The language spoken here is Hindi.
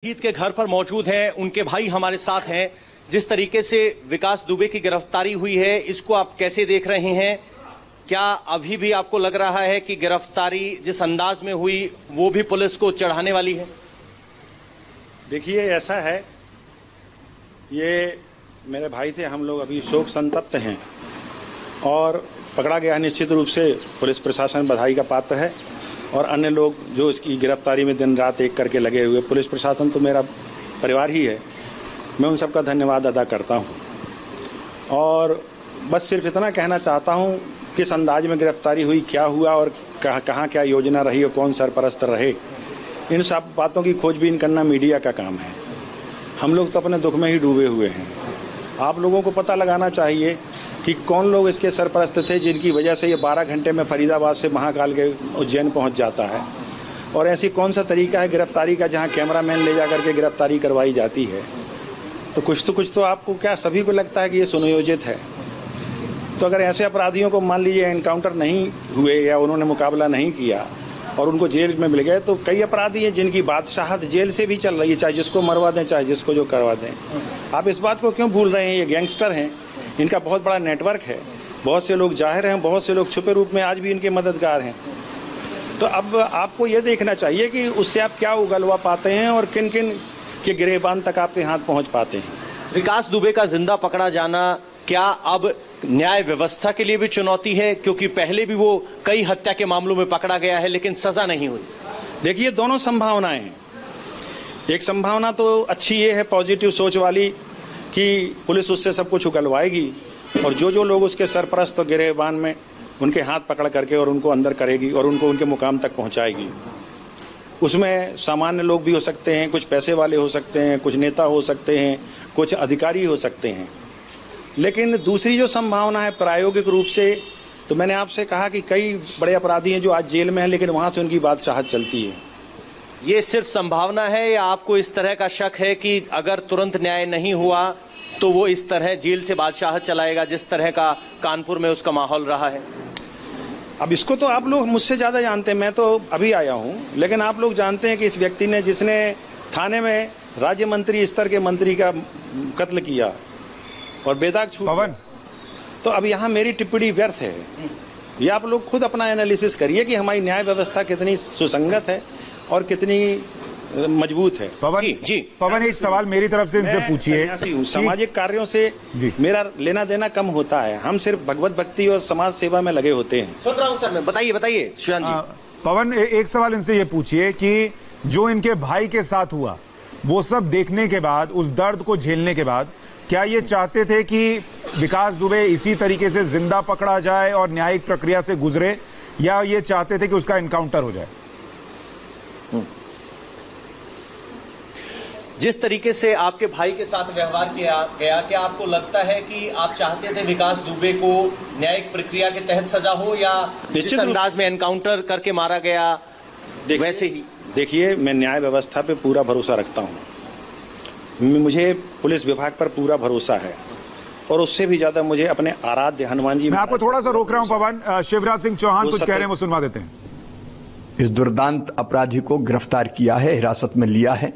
शहीद के घर पर मौजूद हैं, उनके भाई हमारे साथ हैं। जिस तरीके से विकास दुबे की गिरफ्तारी हुई है, इसको आप कैसे देख रहे हैं? क्या अभी भी आपको लग रहा है कि गिरफ्तारी जिस अंदाज में हुई वो भी पुलिस को चढ़ाने वाली है? देखिए, ऐसा है, ये मेरे भाई थे, हम लोग अभी शोक संतप्त हैं और पकड़ा गया निश्चित रूप से पुलिस प्रशासन बधाई का पात्र है और अन्य लोग जो इसकी गिरफ्तारी में दिन रात एक करके लगे हुए, पुलिस प्रशासन तो मेरा परिवार ही है, मैं उन सबका धन्यवाद अदा करता हूं। और बस सिर्फ इतना कहना चाहता हूं, किस अंदाज में गिरफ्तारी हुई, क्या हुआ और कहाँ क्या योजना रही और कौन सरपरस्त रहे, इन सब बातों की खोजबीन करना मीडिया का काम है। हम लोग तो अपने दुख में ही डूबे हुए हैं। आप लोगों को पता लगाना चाहिए कि कौन लोग इसके सरपरस्त थे जिनकी वजह से ये 12 घंटे में फरीदाबाद से महाकाल के उज्जैन पहुंच जाता है, और ऐसी कौन सा तरीका है गिरफ्तारी का जहां कैमरामैन ले जाकर के गिरफ्तारी करवाई जाती है। तो कुछ तो आपको क्या सभी को लगता है कि ये सुनियोजित है। तो अगर ऐसे अपराधियों को मान लीजिए एनकाउंटर नहीं हुए या उन्होंने मुकाबला नहीं किया और उनको जेल में मिल गए, तो कई अपराधी हैं जिनकी बादशाहत जेल से भी चल रही है, चाहे जिसको मरवा दें चाहे जिसको जो करवा दें। आप इस बात को क्यों भूल रहे हैं? ये गैंगस्टर हैं, इनका बहुत बड़ा नेटवर्क है, बहुत से लोग जाहिर हैं, बहुत से लोग छुपे रूप में आज भी इनके मददगार हैं। तो अब आपको ये देखना चाहिए कि उससे आप क्या उगलवा पाते हैं और किन किन के गिरेबान तक आपके हाथ पहुंच पाते हैं। विकास दुबे का जिंदा पकड़ा जाना क्या अब न्याय व्यवस्था के लिए भी चुनौती है? क्योंकि पहले भी वो कई हत्या के मामलों में पकड़ा गया है लेकिन सजा नहीं हुई। देखिए, दोनों संभावनाएं हैं। एक संभावना तो अच्छी ये है, पॉजिटिव सोच वाली, कि पुलिस उससे सब कुछ उगलवाएगी और जो लोग उसके सरपरस्त और गिरेबान में, उनके हाथ पकड़ करके और उनको अंदर करेगी और उनको उनके मुकाम तक पहुंचाएगी। उसमें सामान्य लोग भी हो सकते हैं, कुछ पैसे वाले हो सकते हैं, कुछ नेता हो सकते हैं, कुछ अधिकारी हो सकते हैं। लेकिन दूसरी जो संभावना है प्रायोगिक रूप से, तो मैंने आपसे कहा कि कई बड़े अपराधी हैं जो आज जेल में हैं लेकिन वहां से उनकी बादशाहत चलती है। ये सिर्फ संभावना है या आपको इस तरह का शक है कि अगर तुरंत न्याय नहीं हुआ तो वो इस तरह जेल से बादशाहत चलाएगा जिस तरह का कानपुर में उसका माहौल रहा है? अब इसको तो आप लोग मुझसे ज्यादा जानते हैं, मैं तो अभी आया हूं, लेकिन आप लोग जानते हैं कि इस व्यक्ति ने, जिसने थाने में राज्य मंत्री स्तर के मंत्री का कत्ल किया और बेदाग छूट गया, तो अब यहाँ मेरी टिप्पणी व्यर्थ है। ये आप लोग खुद अपना एनालिसिस करिए कि हमारी न्याय व्यवस्था कितनी सुसंगत है और कितनी मजबूत है। पवन, एक सवाल मेरी तरफ से इनसे पूछिए। सामाजिक कार्यों से मेरा लेना देना कम होता है, हम सिर्फ भगवत भक्ति और समाज सेवा में लगे होते हैं। सुन रहा हूं सर मैं, बताइए सुशांत जी। पवन, एक सवाल इनसे ये पूछिए कि जो इनके भाई के साथ हुआ वो सब देखने के बाद, उस दर्द को झेलने के बाद, क्या ये चाहते थे कि विकास दुबे इसी तरीके से जिंदा पकड़ा जाए और न्यायिक प्रक्रिया से गुजरे, या ये चाहते थे कि उसका एनकाउंटर हो जाए? जिस तरीके से आपके भाई के साथ व्यवहार किया गया, क्या आपको लगता है कि आप चाहते थे विकास दुबे को न्यायिक प्रक्रिया के तहत सजा हो, या जिस अंदाज में एनकाउंटर करके मारा गया वैसे ही? देखिए, मैं न्याय व्यवस्था पे पूरा भरोसा रखता हूं, मुझे पुलिस विभाग पर पूरा भरोसा है और उससे भी ज्यादा मुझे अपने आराध्य हनुमान जी। मैं आपको थोड़ा सा रोक रहा हूं पवन, शिवराज सिंह चौहान कुछ कह रहे हैं, वो सुनवा देते हैं। इस दुर्दांत अपराधी को गिरफ्तार किया है, हिरासत में लिया है।